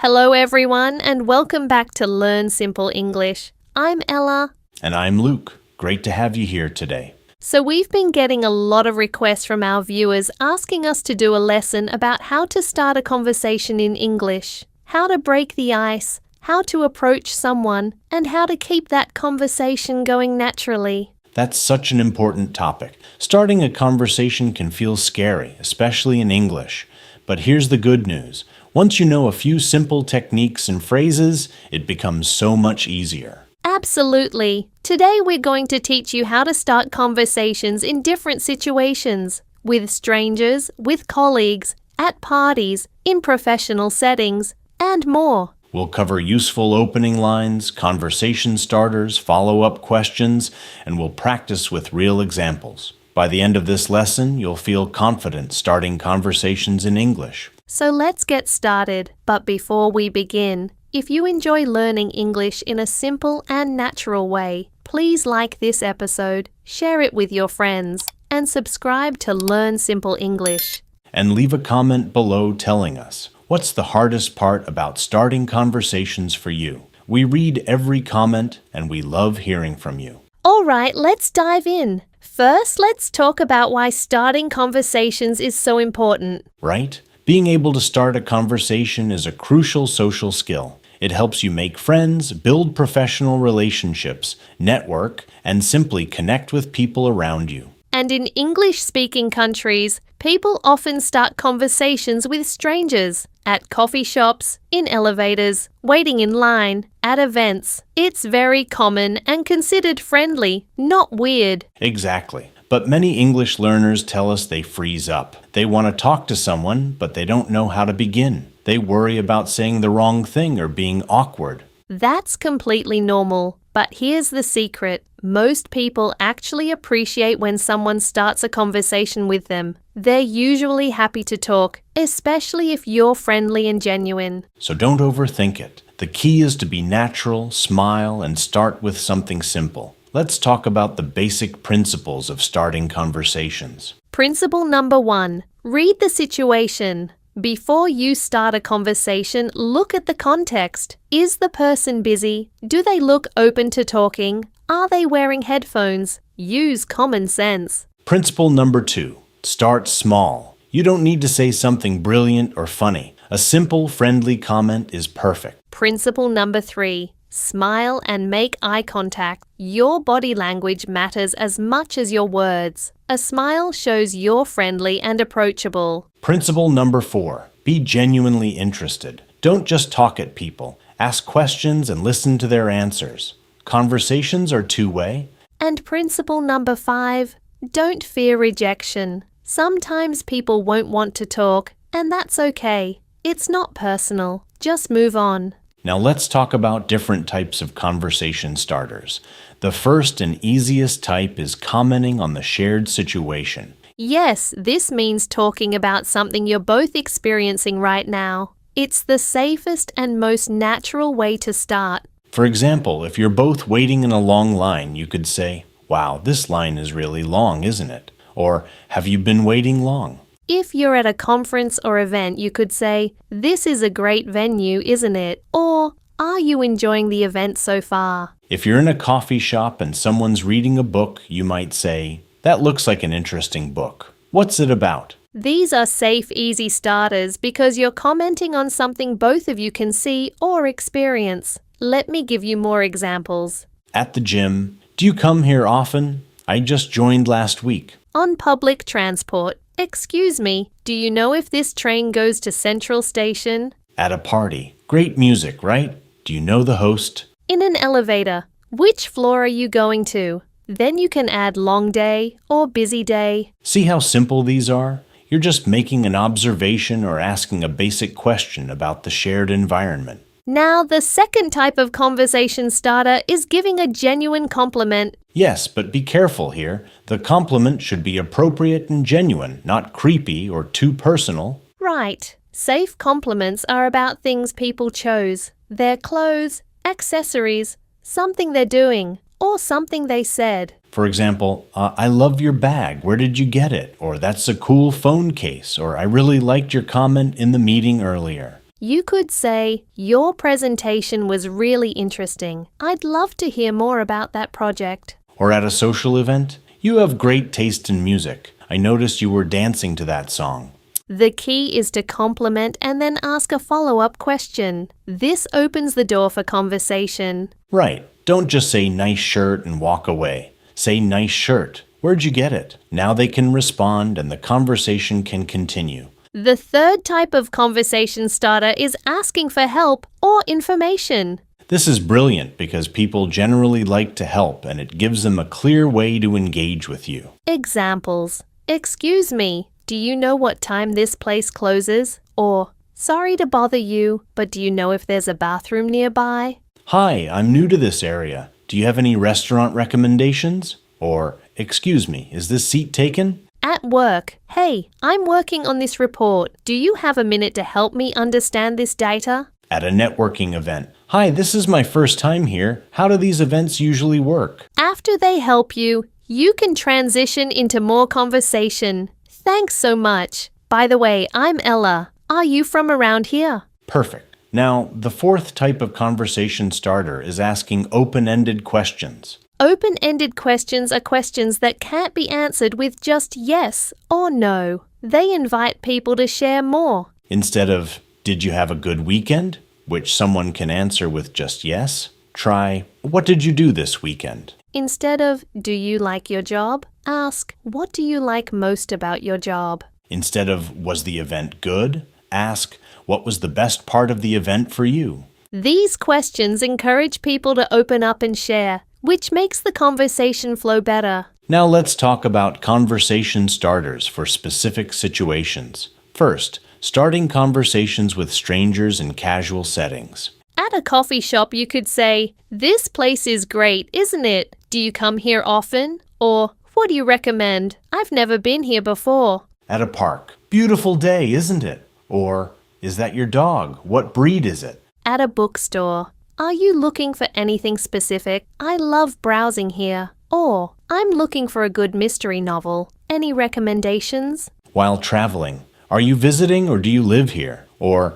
Hello everyone and welcome back to Learn Simple English. I'm Ella. And I'm Luke. Great to have you here today. So we've been getting a lot of requests from our viewers asking us to do a lesson about how to start a conversation in English, how to break the ice, how to approach someone, and how to keep that conversation going naturally. That's such an important topic. Starting a conversation can feel scary, especially in English. But here's the good news. Once you know a few simple techniques and phrases, it becomes so much easier. Absolutely. Today we're going to teach you how to start conversations in different situations, with strangers, with colleagues, at parties, in professional settings, and more. We'll cover useful opening lines, conversation starters, follow-up questions, and we'll practice with real examples. By the end of this lesson, you'll feel confident starting conversations in English. So let's get started. But before we begin, if you enjoy learning English in a simple and natural way, please like this episode, share it with your friends, and subscribe to Learn Simple English. And leave a comment below telling us, what's the hardest part about starting conversations for you? We read every comment and we love hearing from you. All right, let's dive in. First, let's talk about why starting conversations is so important. Right? Being able to start a conversation is a crucial social skill. It helps you make friends, build professional relationships, network, and simply connect with people around you. And in English-speaking countries, people often start conversations with strangers, at coffee shops, in elevators, waiting in line, at events. It's very common and considered friendly, not weird. Exactly. But many English learners tell us they freeze up. They want to talk to someone, but they don't know how to begin. They worry about saying the wrong thing or being awkward. That's completely normal. But here's the secret. Most people actually appreciate when someone starts a conversation with them. They're usually happy to talk, especially if you're friendly and genuine. So don't overthink it. The key is to be natural, smile, and start with something simple. Let's talk about the basic principles of starting conversations. Principle number 1. Read the situation. Before you start a conversation, look at the context. Is the person busy? Do they look open to talking? Are they wearing headphones? Use common sense. Principle number 2. Start small. You don't need to say something brilliant or funny. A simple, friendly comment is perfect. Principle number 3. Smile and make eye contact. Your body language matters as much as your words. A smile shows you're friendly and approachable. Principle number 4. Be genuinely interested. Don't just talk at people. Ask questions and listen to their answers. Conversations are two-way. And principle number 5. Don't fear rejection. Sometimes people won't want to talk, and that's okay. It's not personal. Just move on. Now let's talk about different types of conversation starters. The first and easiest type is commenting on the shared situation. Yes, this means talking about something you're both experiencing right now. It's the safest and most natural way to start. For example, if you're both waiting in a long line, you could say, "Wow, this line is really long, isn't it?" Or, "Have you been waiting long?" If you're at a conference or event, you could say, "This is a great venue, isn't it?" Or, "Are you enjoying the event so far?" If you're in a coffee shop and someone's reading a book, you might say, "That looks like an interesting book. What's it about?" These are safe, easy starters because you're commenting on something both of you can see or experience. Let me give you more examples. At the gym, "Do you come here often? I just joined last week." On public transport, "Excuse me, do you know if this train goes to Central Station?" At a party, "Great music, right? Do you know the host?" In an elevator, "Which floor are you going to?" Then you can add long day or busy day. See how simple these are? You're just making an observation or asking a basic question about the shared environment. Now, the second type of conversation starter is giving a genuine compliment. Yes, but be careful here. The compliment should be appropriate and genuine, not creepy or too personal. Right. Safe compliments are about things people chose. Their clothes, accessories, something they're doing, or something they said. For example, "I love your bag. Where did you get it?" Or "That's a cool phone case." Or "I really liked your comment in the meeting earlier." You could say, "Your presentation was really interesting. I'd love to hear more about that project." Or at a social event, "You have great taste in music. I noticed you were dancing to that song." The key is to compliment and then ask a follow-up question. This opens the door for conversation. Right. Don't just say nice shirt and walk away. Say nice shirt. Where'd you get it? Now they can respond and the conversation can continue. The third type of conversation starter is asking for help or information. This is brilliant because people generally like to help and it gives them a clear way to engage with you. Examples. "Excuse me, do you know what time this place closes?" Or, "Sorry to bother you, but do you know if there's a bathroom nearby?" "Hi, I'm new to this area. Do you have any restaurant recommendations?" Or, "Excuse me, is this seat taken?" At work. "Hey, I'm working on this report. Do you have a minute to help me understand this data?" At a networking event. "Hi, this is my first time here. How do these events usually work?" After they help you, you can transition into more conversation. "Thanks so much. By the way, I'm Ella. Are you from around here?" Perfect. Now, the fourth type of conversation starter is asking open-ended questions. Open-ended questions are questions that can't be answered with just yes or no. They invite people to share more. Instead of, "Did you have a good weekend?" which someone can answer with just yes, try, "What did you do this weekend?" Instead of, "Do you like your job?" ask, "What do you like most about your job?" Instead of, "Was the event good?" ask, "What was the best part of the event for you?" These questions encourage people to open up and share, which makes the conversation flow better. Now let's talk about conversation starters for specific situations. First, starting conversations with strangers in casual settings. At a coffee shop, you could say, "This place is great, isn't it? Do you come here often?" Or, "What do you recommend? I've never been here before." At a park, "Beautiful day, isn't it?" Or, "Is that your dog? What breed is it?" At a bookstore, "Are you looking for anything specific? I love browsing here." Or, "I'm looking for a good mystery novel. Any recommendations?" While traveling, "Are you visiting or do you live here?" Or,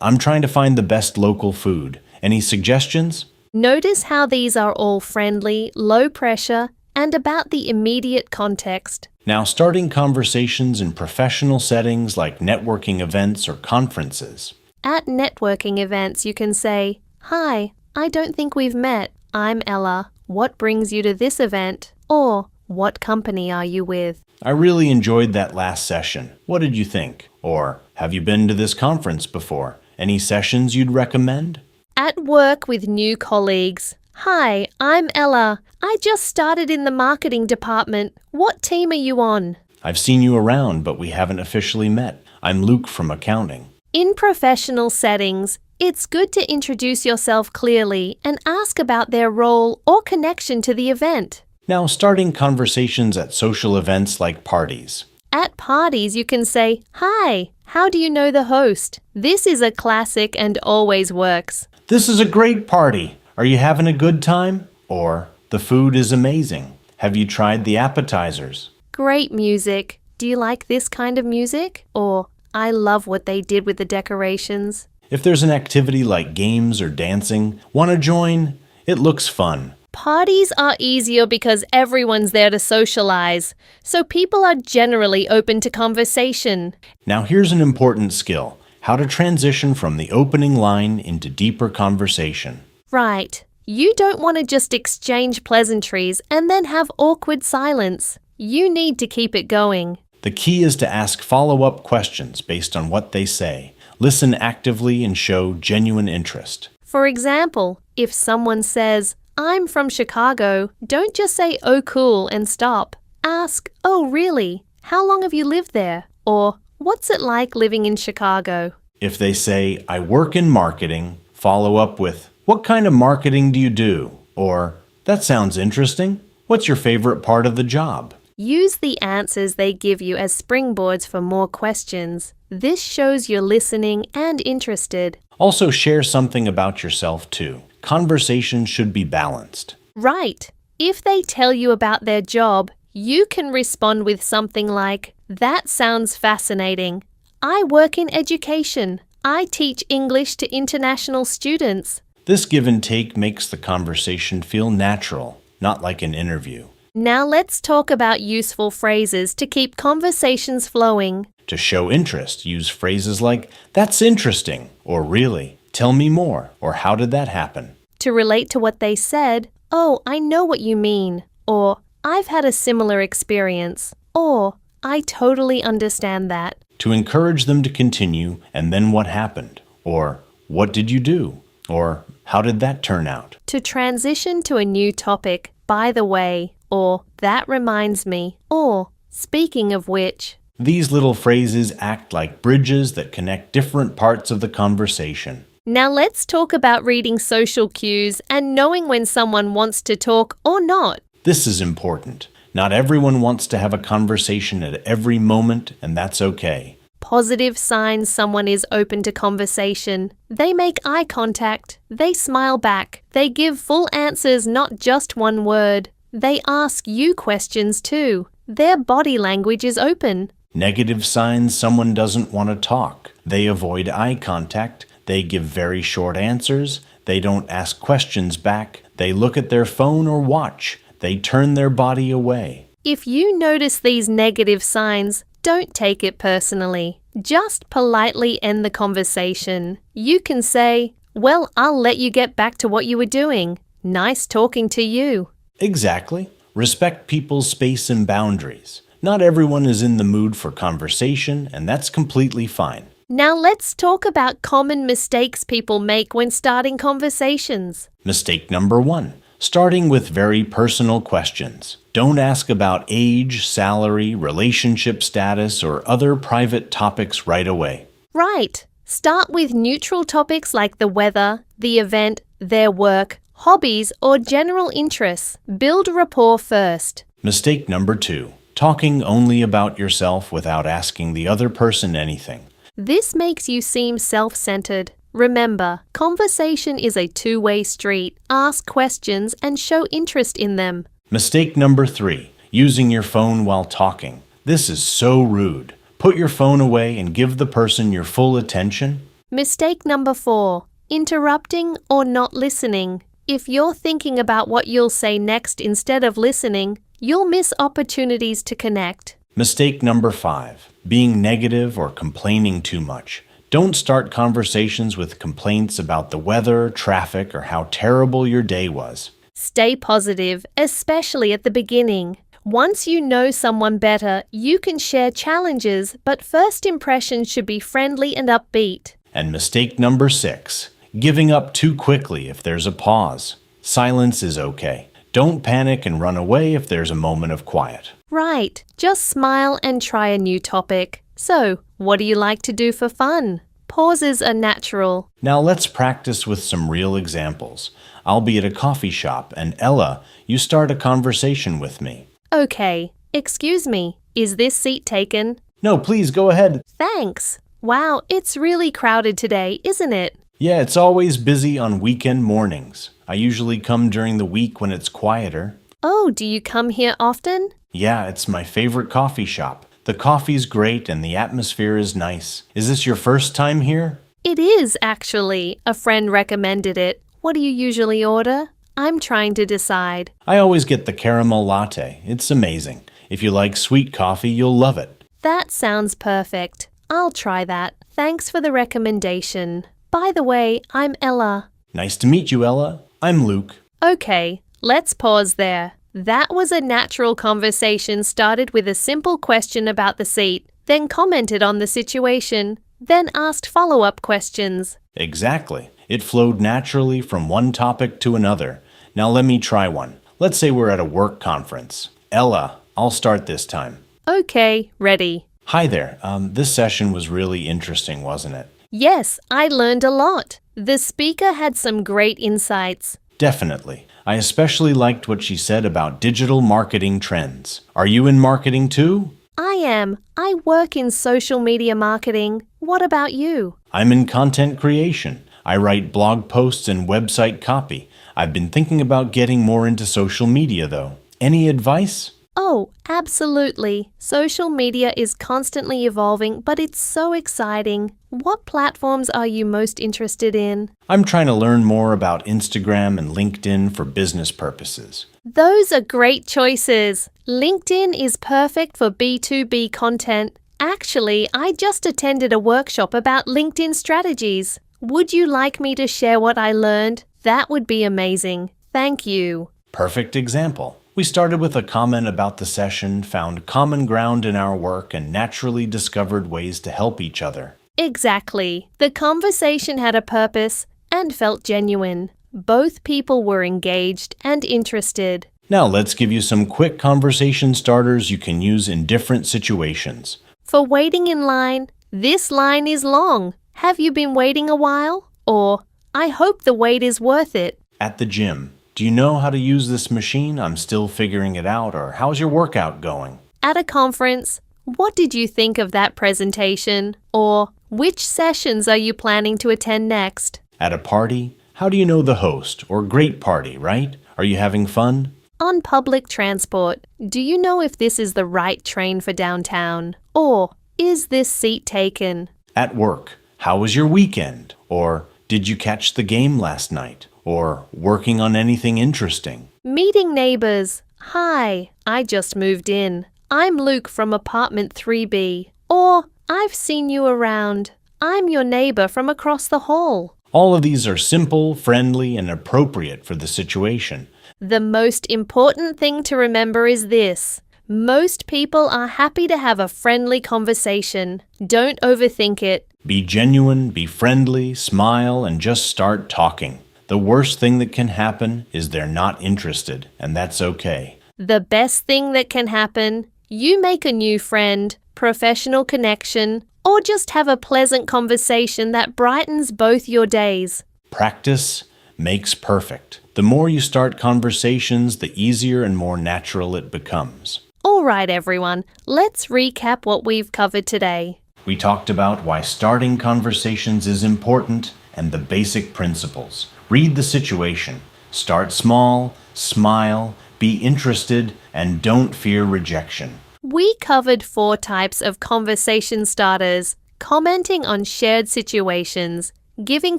"I'm trying to find the best local food. Any suggestions?" Notice how these are all friendly, low pressure, and about the immediate context. Now, starting conversations in professional settings like networking events or conferences. At networking events, you can say, "Hi, I don't think we've met. I'm Ella. What brings you to this event?" Or, "What company are you with?" "I really enjoyed that last session. What did you think?" Or, "Have you been to this conference before? Any sessions you'd recommend?" At work with new colleagues, "Hi, I'm Ella. I just started in the marketing department. What team are you on?" "I've seen you around, but we haven't officially met. I'm Luke from accounting." In professional settings, it's good to introduce yourself clearly and ask about their role or connection to the event. Now, starting conversations at social events like parties. At parties, you can say, "Hi, how do you know the host?" This is a classic and always works. "This is a great party. Are you having a good time?" Or, "The food is amazing. Have you tried the appetizers?" Great music. Do you like this kind of music? Or, "I love what they did with the decorations." If there's an activity like games or dancing, want to join? It looks fun. Parties are easier because everyone's there to socialize, so people are generally open to conversation. Now here's an important skill, how to transition from the opening line into deeper conversation. Right. You don't want to just exchange pleasantries and then have awkward silence. You need to keep it going. The key is to ask follow-up questions based on what they say. Listen actively and show genuine interest. For example, if someone says, "I'm from Chicago," don't just say, "Oh, cool," and stop. Ask, "Oh, really? How long have you lived there?" Or, "What's it like living in Chicago?" If they say, "I work in marketing," follow up with, "What kind of marketing do you do?" Or, "That sounds interesting. What's your favorite part of the job?" Use the answers they give you as springboards for more questions. This shows you're listening and interested. Also share something about yourself too. Conversation should be balanced. Right. If they tell you about their job, you can respond with something like, "That sounds fascinating. I work in education. I teach English to international students. This give and take makes the conversation feel natural, not like an interview. Now let's talk about useful phrases to keep conversations flowing. To show interest, use phrases like, "That's interesting," or "Really? Tell me more," or "How did that happen?" To relate to what they said, "Oh, I know what you mean," or "I've had a similar experience," or "I totally understand that." To encourage them to continue, "And then what happened?" or "What did you do?" or "How did that turn out?" To transition to a new topic, "By the way," or "That reminds me," or "Speaking of which." These little phrases act like bridges that connect different parts of the conversation. Now let's talk about reading social cues and knowing when someone wants to talk or not. This is important. Not everyone wants to have a conversation at every moment, and that's okay. Positive signs someone is open to conversation. They make eye contact. They smile back. They give full answers, not just one word. They ask you questions too. Their body language is open. Negative signs someone doesn't want to talk. They avoid eye contact. They give very short answers. They don't ask questions back. They look at their phone or watch. They turn their body away. If you notice these negative signs, don't take it personally. Just politely end the conversation. You can say, "Well, I'll let you get back to what you were doing. Nice talking to you." Exactly. Respect people's space and boundaries. Not everyone is in the mood for conversation, and that's completely fine. Now let's talk about common mistakes people make when starting conversations. Mistake number 1. Starting with very personal questions. Don't ask about age, salary, relationship status, or other private topics right away. Right. Start with neutral topics like the weather, the event, their work, hobbies, or general interests. Build rapport first. Mistake number 2. Talking only about yourself without asking the other person anything. This makes you seem self-centered. Remember, conversation is a two-way street. Ask questions and show interest in them. Mistake number 3. Using your phone while talking. This is so rude. Put your phone away and give the person your full attention. Mistake number 4. Interrupting or not listening. If you're thinking about what you'll say next instead of listening, you'll miss opportunities to connect. Mistake number 5. Being negative or complaining too much. Don't start conversations with complaints about the weather, traffic, or how terrible your day was. Stay positive, especially at the beginning. Once you know someone better, you can share challenges, but first impressions should be friendly and upbeat. And mistake number 6. Giving up too quickly if there's a pause. Silence is okay. Don't panic and run away if there's a moment of quiet. Right, just smile and try a new topic. So, what do you like to do for fun? Pauses are natural. Now let's practice with some real examples. I'll be at a coffee shop and Ella, you start a conversation with me. Okay, excuse me, is this seat taken? No, please go ahead. Thanks. Wow, it's really crowded today, isn't it? Yeah, it's always busy on weekend mornings. I usually come during the week when it's quieter. Oh, do you come here often? Yeah, it's my favorite coffee shop. The coffee's great and the atmosphere is nice. Is this your first time here? It is, actually. A friend recommended it. What do you usually order? I'm trying to decide. I always get the caramel latte. It's amazing. If you like sweet coffee, you'll love it. That sounds perfect. I'll try that. Thanks for the recommendation. By the way, I'm Ella. Nice to meet you, Ella. I'm Luke. Okay, let's pause there. That was a natural conversation started with a simple question about the seat, then commented on the situation, then asked follow-up questions. Exactly. It flowed naturally from one topic to another. Now let me try one. Let's say we're at a work conference. Ella, I'll start this time. Okay, ready. Hi there. This session was really interesting, wasn't it? Yes, I learned a lot. The speaker had some great insights. Definitely. I especially liked what she said about digital marketing trends. Are you in marketing too? I am. I work in social media marketing. What about you? I'm in content creation. I write blog posts and website copy. I've been thinking about getting more into social media though. Any advice? Oh, absolutely. Social media is constantly evolving, but it's so exciting. What platforms are you most interested in? I'm trying to learn more about Instagram and LinkedIn for business purposes. Those are great choices. LinkedIn is perfect for B2B content. Actually, I just attended a workshop about LinkedIn strategies. Would you like me to share what I learned? That would be amazing. Thank you. Perfect example. We started with a comment about the session, found common ground in our work, and naturally discovered ways to help each other. Exactly. The conversation had a purpose and felt genuine. Both people were engaged and interested. Now let's give you some quick conversation starters you can use in different situations. For waiting in line, this line is long. Have you been waiting a while? Or, I hope the wait is worth it. At the gym, do you know how to use this machine? I'm still figuring it out. Or how's your workout going? At a conference, what did you think of that presentation? Or, which sessions are you planning to attend next? At a party, how do you know the host? Or great party, right? Are you having fun? On public transport, do you know if this is the right train for downtown? Or, is this seat taken? At work, how was your weekend? Or, did you catch the game last night? Or, working on anything interesting? Meeting neighbors. Hi, I just moved in. I'm Luke from apartment 3B. Or, I've seen you around. I'm your neighbor from across the hall. All of these are simple, friendly, and appropriate for the situation. The most important thing to remember is this. Most people are happy to have a friendly conversation. Don't overthink it. Be genuine, be friendly, smile, and just start talking. The worst thing that can happen is they're not interested, and that's okay. The best thing that can happen, you make a new friend, professional connection, or just have a pleasant conversation that brightens both your days. Practice makes perfect. The more you start conversations, the easier and more natural it becomes. All right, everyone, let's recap what we've covered today. We talked about why starting conversations is important and the basic principles. Read the situation. Start small, smile, be interested, and don't fear rejection. We covered 4 types of conversation starters: commenting on shared situations, giving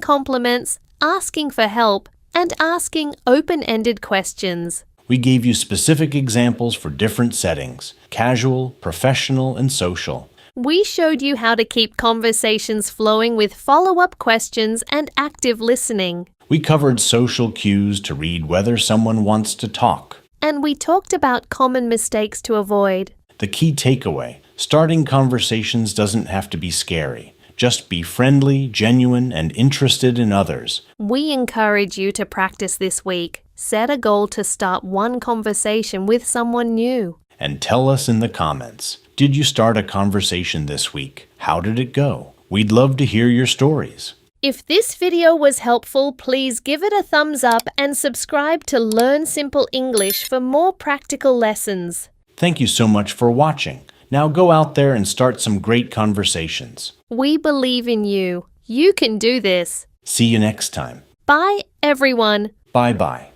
compliments, asking for help, and asking open-ended questions. We gave you specific examples for different settings: casual, professional, and social. We showed you how to keep conversations flowing with follow-up questions and active listening. We covered social cues to read whether someone wants to talk. And we talked about common mistakes to avoid. The key takeaway: starting conversations doesn't have to be scary. Just be friendly, genuine, and interested in others. We encourage you to practice this week. Set a goal to start one conversation with someone new. And tell us in the comments, did you start a conversation this week? How did it go? We'd love to hear your stories. If this video was helpful, please give it a thumbs up and subscribe to Learn Simple English for more practical lessons. Thank you so much for watching. Now go out there and start some great conversations. We believe in you. You can do this. See you next time. Bye, everyone. Bye-bye.